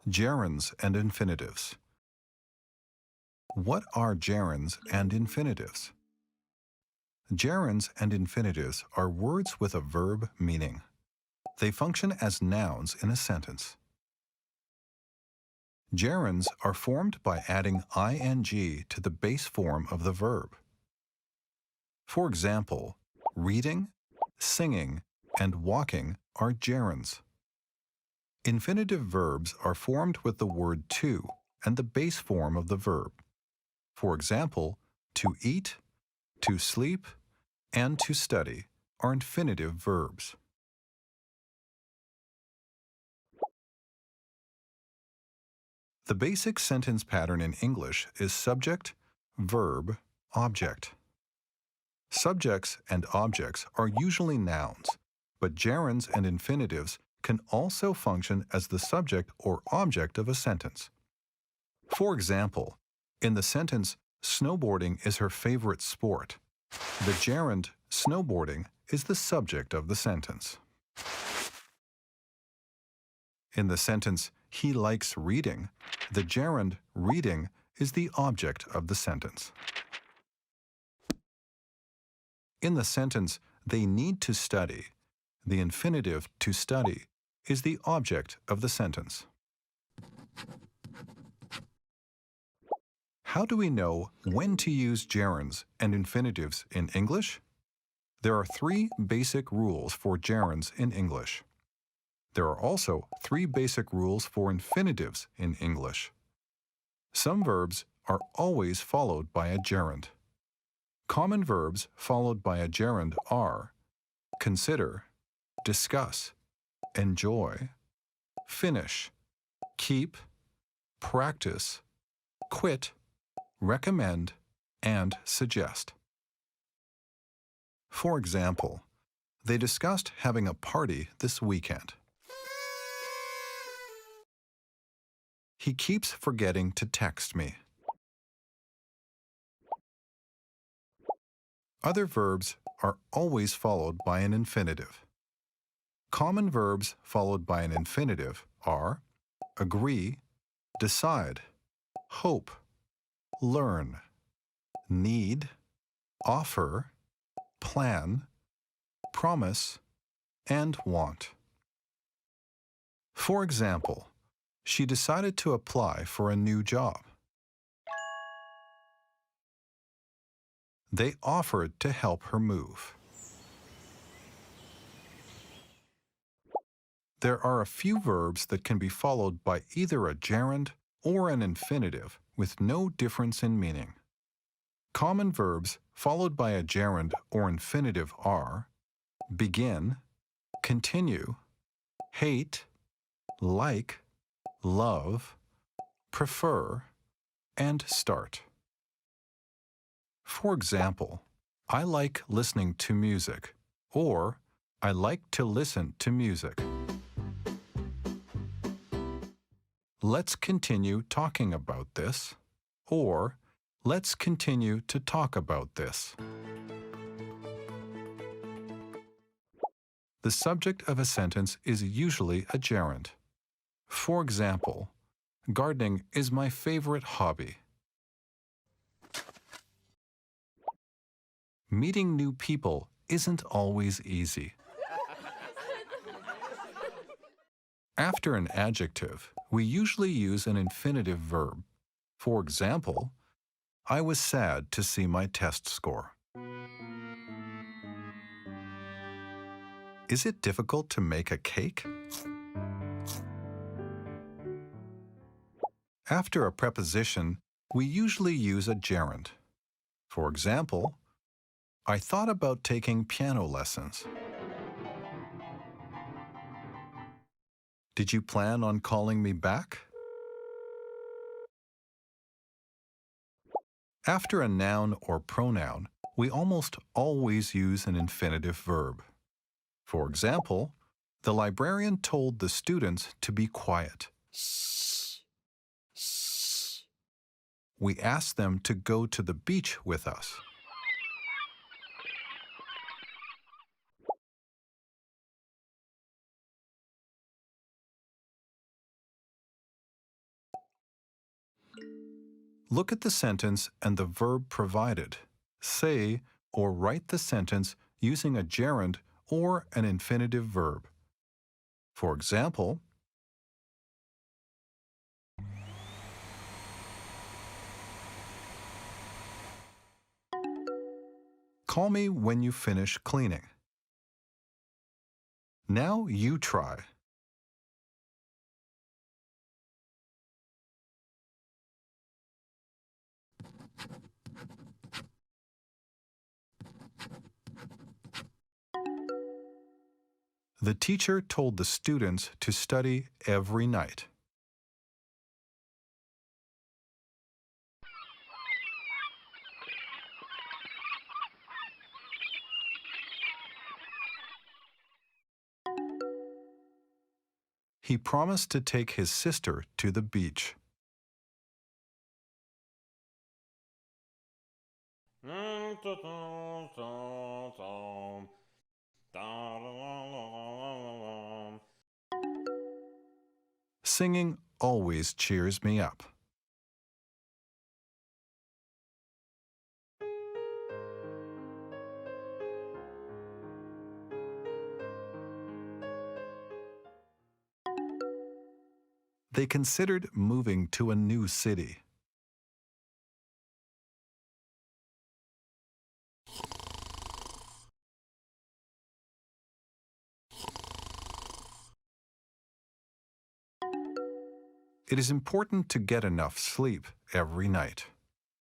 Gerunds and infinitives. What are gerunds and infinitives? Gerunds and infinitives are words with a verb meaning. They function as nouns in a sentence. Gerunds are formed by adding ing to the base form of the verb. For example, reading, singing, and walking are gerunds. Infinitive verbs are formed with the word to and the base form of the verb. For example, to eat, to sleep, and to study are infinitive verbs. The basic sentence pattern in English is subject, verb, object. Subjects and objects are usually nouns, but gerunds and infinitives can also function as the subject or object of a sentence. For example, in the sentence, snowboarding is her favorite sport, the gerund snowboarding is the subject of the sentence. In the sentence, he likes reading, the gerund reading is the object of the sentence. In the sentence, they need to study, the infinitive to study is the object of the sentence. How do we know when to use gerunds and infinitives in English? There are three basic rules for gerunds in English. There are also three basic rules for infinitives in English. Some verbs are always followed by a gerund. Common verbs followed by a gerund are consider, discuss, enjoy, finish, keep, practice, quit, recommend, and suggest. For example, they discussed having a party this weekend. He keeps forgetting to text me. Other verbs are always followed by an infinitive. Common verbs followed by an infinitive are agree, decide, hope, learn, need, offer, plan, promise, and want. For example, she decided to apply for a new job. They offered to help her move. There are a few verbs that can be followed by either a gerund or an infinitive with no difference in meaning. Common verbs followed by a gerund or infinitive are begin, continue, hate, like, love, prefer, and start. For example, I like listening to music, or I like to listen to music. Let's continue talking about this, or let's continue to talk about this. The subject of a sentence is usually a gerund. For example, gardening is my favorite hobby. Meeting new people isn't always easy. After an adjective, we usually use an infinitive verb. For example, I was sad to see my test score. Is it difficult to make a cake? After a preposition, we usually use a gerund. For example, I thought about taking piano lessons. Did you plan on calling me back? After a noun or pronoun, we almost always use an infinitive verb. For example, the librarian told the students to be quiet. We asked them to go to the beach with us. Look at the sentence and the verb provided. Say or write the sentence using a gerund or an infinitive verb. For example, call me when you finish cleaning. Now you try. The teacher told the students to study every night. He promised to take his sister to the beach. Singing always cheers me up. They considered moving to a new city. It is important to get enough sleep every night.